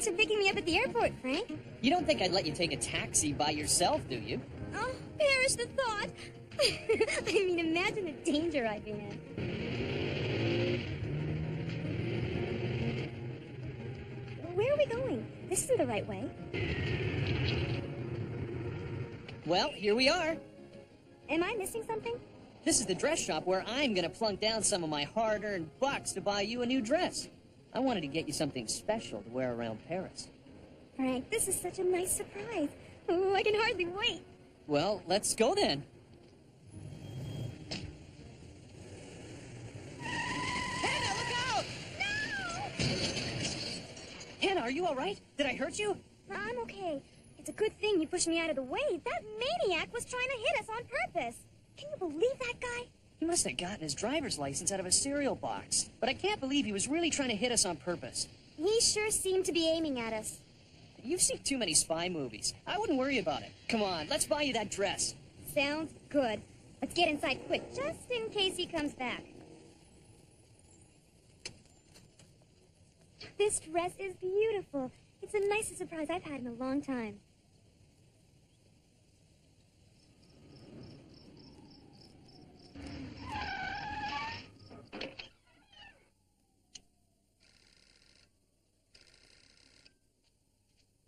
Thanks for picking me up at the airport, Frank. You don't think I'd let you take a taxi by yourself, do you? Oh, perish the thought. I mean, imagine the danger I'd be in. Where are we going? This isn't the right way. Well, here we are. Am I missing something? This is the dress shop where I'm gonna plunk down some of my hard-earned bucks to buy you a new dress. I wanted to get you something special to wear around Paris. Frank, this is such a nice surprise. Oh, I can hardly wait. Well, let's go then. Hannah, look out! No! Hannah, are you all right? Did I hurt you? I'm okay. It's a good thing you pushed me out of the way. That maniac was trying to hit us on purpose. Can you believe that guy? He must have gotten his driver's license out of a cereal box. But I can't believe he was really trying to hit us on purpose. He sure seemed to be aiming at us. You've seen too many spy movies. I wouldn't worry about it. Come on, let's buy you that dress. Sounds good. Let's get inside quick, just in case he comes back. This dress is beautiful. It's the nicest surprise I've had in a long time.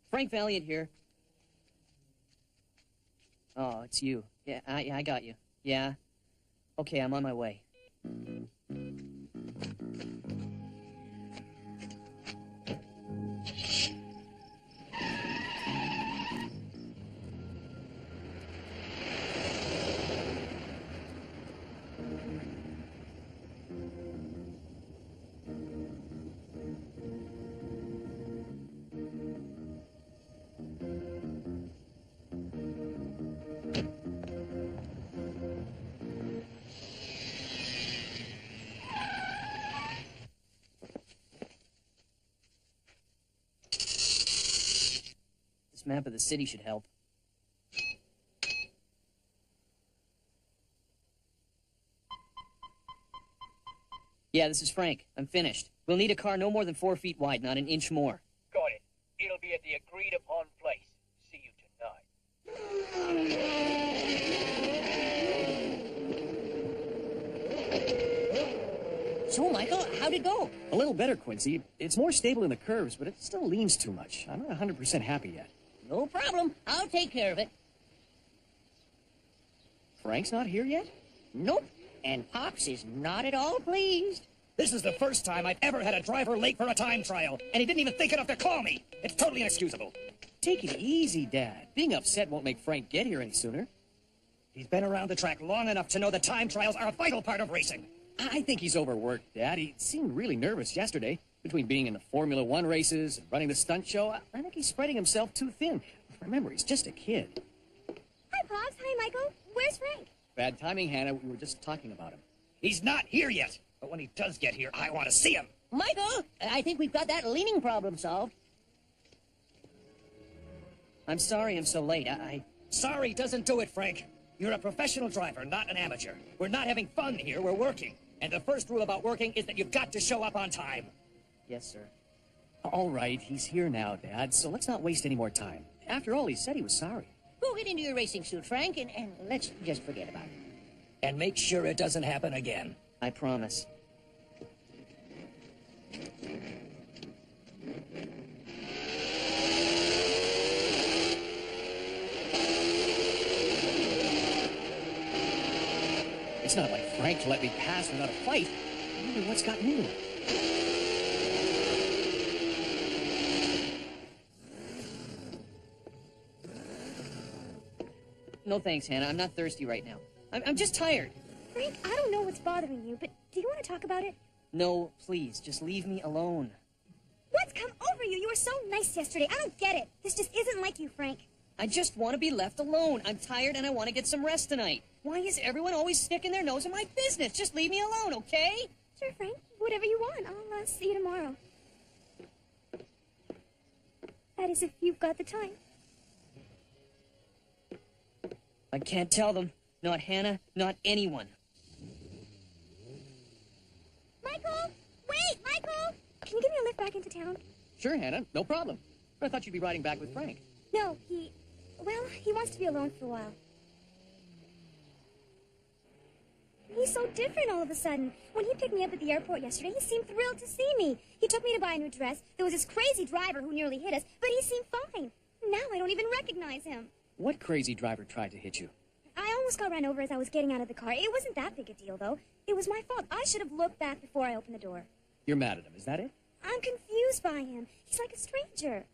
Frank Valiant here. Oh, it's you. Yeah, I got you. Yeah? Okay, I'm on my way. Map of the city should help. Yeah, this is Frank. I'm finished. We'll need a car no more than 4 feet wide, not an inch more. Got it. It'll be at the agreed-upon place. See you tonight. So, Michael, how'd it go? A little better, Quincy. It's more stable in the curves, but it still leans too much. I'm not 100% happy yet. No problem. I'll take care of it. Frank's not here yet? Nope. And Pops is not at all pleased. This is the first time I've ever had a driver late for a time trial, and he didn't even think enough to call me. It's totally inexcusable. Take it easy, Dad. Being upset won't make Frank get here any sooner. He's been around the track long enough to know that time trials are a vital part of racing. I think he's overworked, Dad. He seemed really nervous yesterday. Between being in the Formula One races and running the stunt show, I think he's spreading himself too thin. Remember, he's just a kid. Hi, Pops. Hi, Michael. Where's Frank? Bad timing, Hannah. We were just talking about him. He's not here yet, but when he does get here, I want to see him. Michael, I think we've got that leaning problem solved. I'm sorry I'm so late. Sorry doesn't do it, Frank. You're a professional driver, not an amateur. We're not having fun here, we're working. And the first rule about working is that you've got to show up on time. Yes, sir. All right, he's here now, Dad, so let's not waste any more time. After all, he said he was sorry. Go get into your racing suit, Frank, and let's just forget about it. And make sure it doesn't happen again. I promise. It's not like Frank let me pass without a fight. I wonder what's gotten into him. No thanks, Hannah. I'm not thirsty right now. I'm just tired. Frank, I don't know what's bothering you, but do you want to talk about it? No, please, just leave me alone. What's come over you? You were so nice yesterday. I don't get it. This just isn't like you, Frank. I just want to be left alone. I'm tired and I want to get some rest tonight. Why is everyone always sticking their nose in my business? Just leave me alone, okay? Sure, Frank. Whatever you want. I'll see you tomorrow. That is if you've got the time. I can't tell them. Not Hannah, not anyone. Michael! Wait, Michael! Can you give me a lift back into town? Sure, Hannah, no problem. But I thought you'd be riding back with Frank. No, well, he wants to be alone for a while. He's so different all of a sudden. When he picked me up at the airport yesterday, he seemed thrilled to see me. He took me to buy a new dress. There was this crazy driver who nearly hit us, but he seemed fine. Now I don't even recognize him. What crazy driver tried to hit you? I almost got run over as I was getting out of the car. It wasn't that big a deal, though. It was my fault. I should have looked back before I opened the door. You're mad at him, is that it? I'm confused by him. He's like a stranger.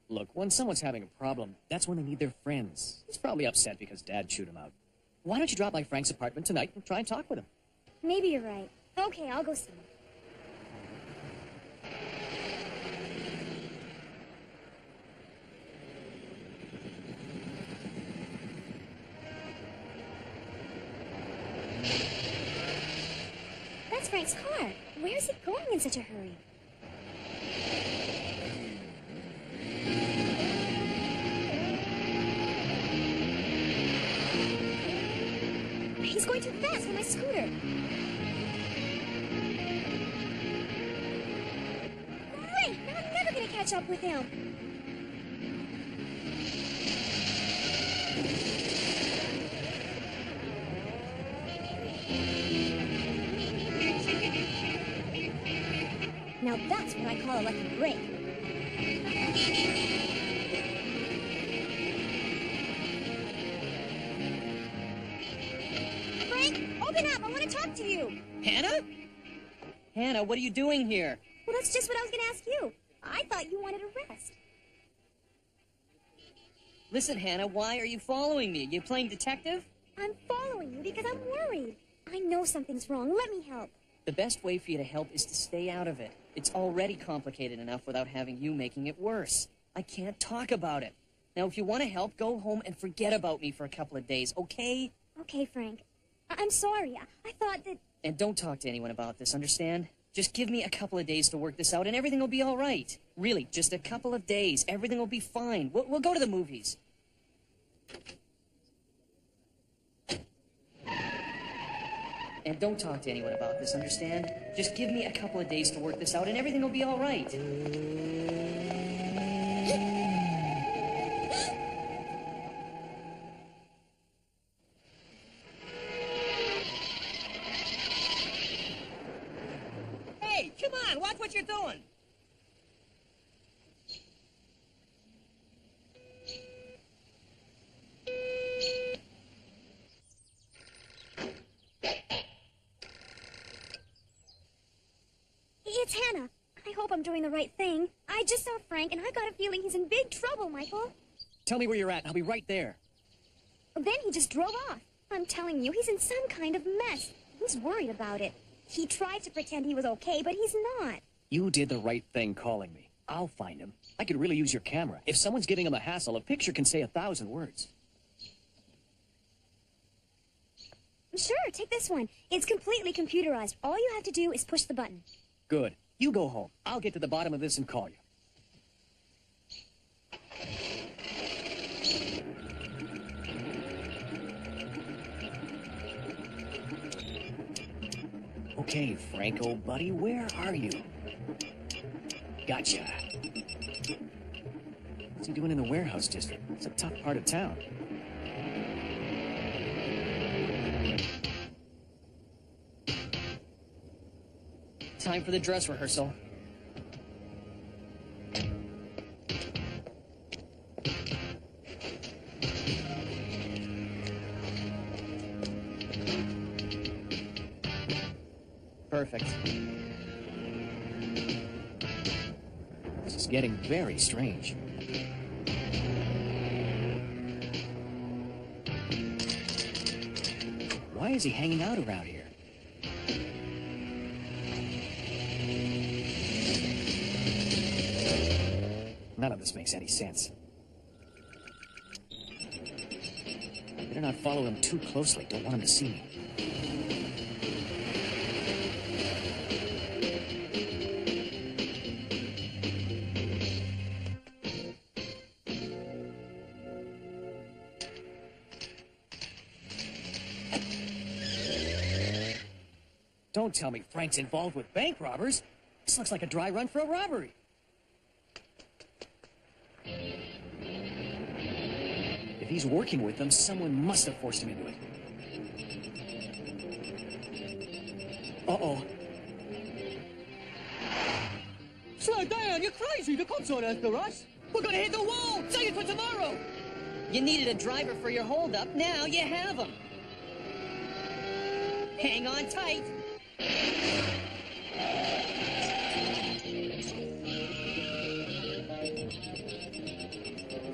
Look, when someone's having a problem, that's when they need their friends. He's probably upset because Dad chewed him out. Why don't you drop by Frank's apartment tonight and try and talk with him? Maybe you're right. Okay, I'll go see him. That's Frank's car. Where's he going in such a hurry? He's going too fast for my scooter. Great! I'm never going to catch up with him. Now that's what I call a lucky break. Open up! I want to talk to you! Hannah? Hannah, what are you doing here? Well, that's just what I was going to ask you. I thought you wanted a rest. Listen, Hannah, why are you following me? You playing detective? I'm following you because I'm worried. I know something's wrong. Let me help. The best way for you to help is to stay out of it. It's already complicated enough without having you making it worse. I can't talk about it. Now, if you want to help, go home and forget about me for a couple of days, okay? Okay, Frank. I'm sorry. I thought that... And don't talk to anyone about this, understand? Just give me a couple of days to work this out and everything will be all right. Really, just a couple of days. Everything will be fine. We'll go to the movies. And don't talk to anyone about this, understand? Just give me a couple of days to work this out and everything will be all right. Hey, come on, watch what you're doing. It's Hannah. I hope I'm doing the right thing. I just saw Frank, and I got a feeling he's in big trouble, Michael. Tell me where you're at, and I'll be right there. Then he just drove off. I'm telling you, he's in some kind of mess. He's worried about it. He tried to pretend he was okay, but he's not. You did the right thing calling me. I'll find him. I could really use your camera. If someone's giving him a hassle, a picture can say 1,000 words. Sure, take this one. It's completely computerized. All you have to do is push the button. Good. You go home. I'll get to the bottom of this and call you. Okay, Frank, old buddy, where are you? Gotcha. What's he doing in the warehouse district? It's a tough part of town. Time for the dress rehearsal. Perfect. This is getting very strange. Why is he hanging out around here? None of this makes any sense. Better not follow him too closely. Don't want him to see me. Don't tell me Frank's involved with bank robbers. This looks like a dry run for a robbery. If he's working with them, someone must have forced him into it. Uh-oh. Slow down, you're crazy. The cops aren't after us. We're gonna hit the wall. Save it for tomorrow. You needed a driver for your holdup. Now you have him. Hang on tight.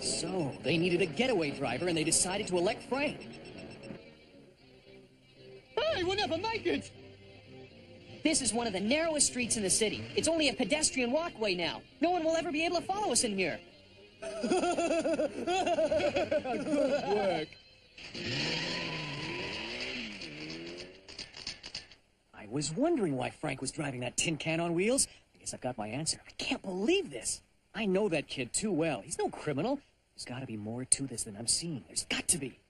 So, they needed a getaway driver, and they decided to elect Frank. Hey, we'll never make it. This is one of the narrowest streets in the city. It's only a pedestrian walkway now. No one will ever be able to follow us in here. Good work. I was wondering why Frank was driving that tin can on wheels. I guess I've got my answer. I can't believe this. I know that kid too well. He's no criminal. There's got to be more to this than I'm seeing. There's got to be.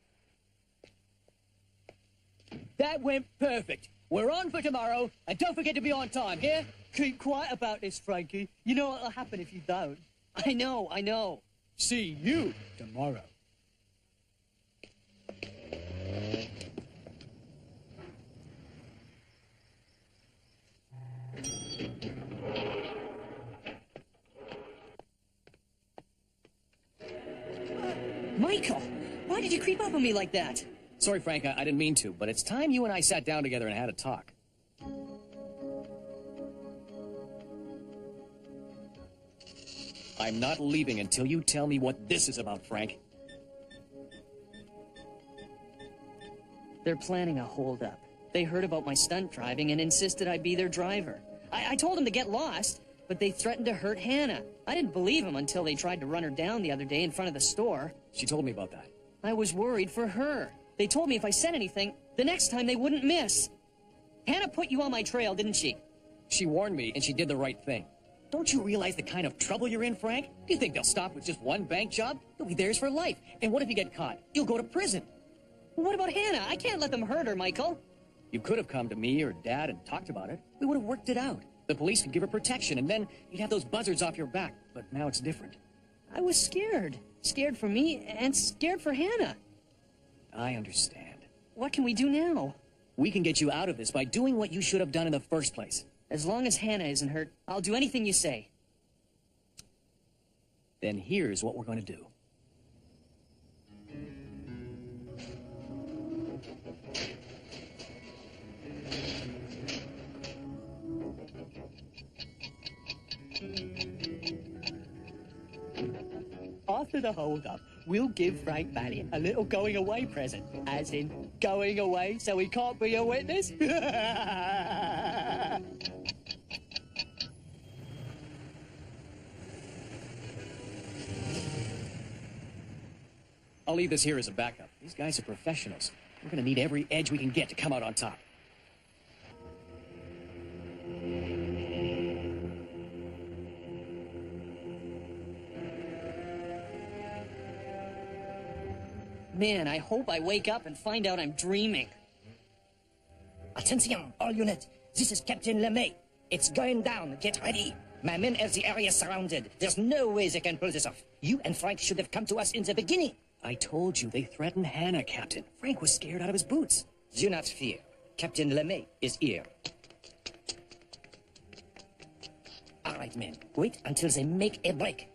That went perfect. We're on for tomorrow, and don't forget to be on time, yeah? Keep quiet about this, Frankie. You know what'll happen if you don't. I know. See you tomorrow. Michael, why did you creep up on me like that? Sorry, Frank, I didn't mean to, but it's time you and I sat down together and had a talk. I'm not leaving until you tell me what this is about, Frank. They're planning a holdup. They heard about my stunt driving and insisted I be their driver. I told them to get lost, but they threatened to hurt Hannah. I didn't believe them until they tried to run her down the other day in front of the store. She told me about that. I was worried for her. They told me if I said anything, the next time they wouldn't miss. Hannah put you on my trail, didn't she? She warned me, and she did the right thing. Don't you realize the kind of trouble you're in, Frank? Do you think they'll stop with just one bank job? You'll be theirs for life. And what if you get caught? You'll go to prison. What about Hannah? I can't let them hurt her, Michael. You could have come to me or Dad and talked about it. We would have worked it out. The police could give her protection, and then you'd have those buzzards off your back. But now it's different. I was scared. Scared for me and scared for Hannah. I understand. What can we do now? We can get you out of this by doing what you should have done in the first place. As long as Hannah isn't hurt, I'll do anything you say. Then here's what we're going to do. After the hold-up, we'll give Frank Valiant a little going-away present. As in, going away so he can't be a witness? I'll leave this here as a backup. These guys are professionals. We're going to need every edge we can get to come out on top. Man, I hope I wake up and find out I'm dreaming. Attention, all unit. This is Captain LeMay. It's going down. Get ready. My men have the area surrounded. There's no way they can pull this off. You and Frank should have come to us in the beginning. I told you they threatened Hannah, Captain. Frank was scared out of his boots. Do not fear. Captain LeMay is here. All right, men. Wait until they make a break.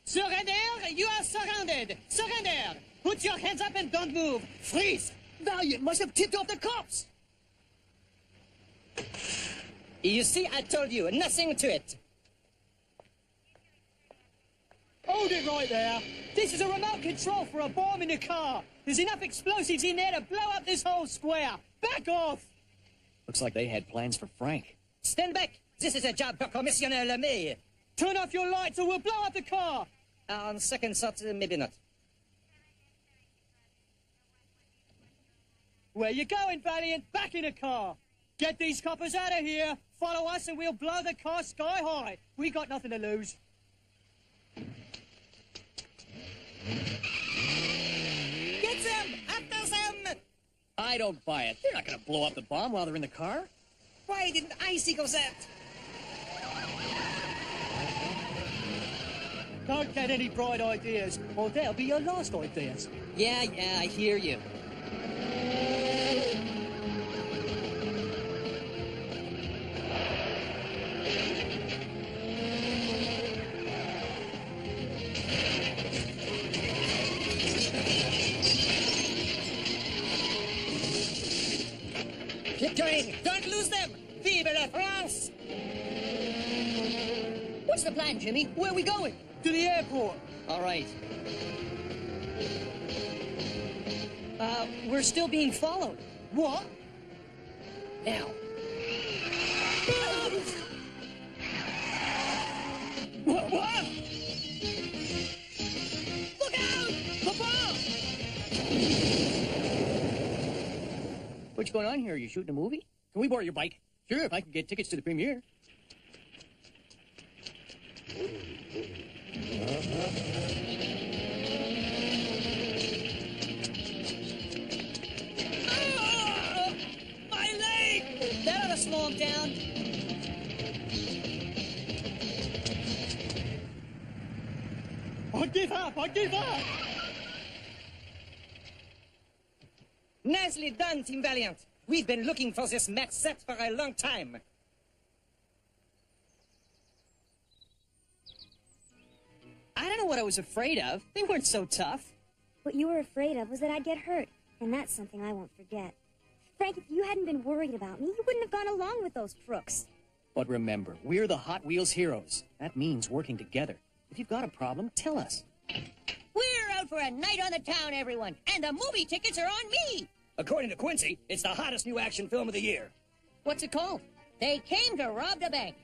Surrender! You are surrounded! Surrender! Put your hands up and don't move! Freeze! Valiant must have tipped off the cops. You see, I told you, nothing to it. Hold it right there! This is a remote control for a bomb in the car! There's enough explosives in there to blow up this whole square! Back off! Looks like they had plans for Frank. Stand back. This is a job for Commissioner LeMay. Turn off your lights or we'll blow up the car! On second thought, maybe not. Where you going, Valiant? Back in the car! Get these coppers out of here! Follow us and we'll blow the car sky high! We got nothing to lose. Get them! After them! I don't buy it. They're not gonna blow up the bomb while they're in the car. Why didn't I think of that? Don't get any bright ideas, or they'll be your last ideas. Yeah, I hear you. Keep going! Don't lose them! Vive la France! What's the plan, Jimmy? Where are we going? To the airport. All right. We're still being followed. What? Now. What? Look out! Papa! What's going on here? Are you shooting a movie? Can we borrow your bike? Sure, if I can get tickets to the premiere. My leg! That ought to slow him down. I give up! I give up! Nicely done, Team Valiant. We've been looking for this match set for a long time. I don't know what I was afraid of. They weren't so tough. What you were afraid of was that I'd get hurt, and that's something I won't forget. Frank, if you hadn't been worried about me, you wouldn't have gone along with those crooks. But remember, we're the Hot Wheels heroes. That means working together. If you've got a problem, tell us. We're out for a night on the town, everyone, and the movie tickets are on me. According to Quincy, it's the hottest new action film of the year. What's it called? They came to rob the bank.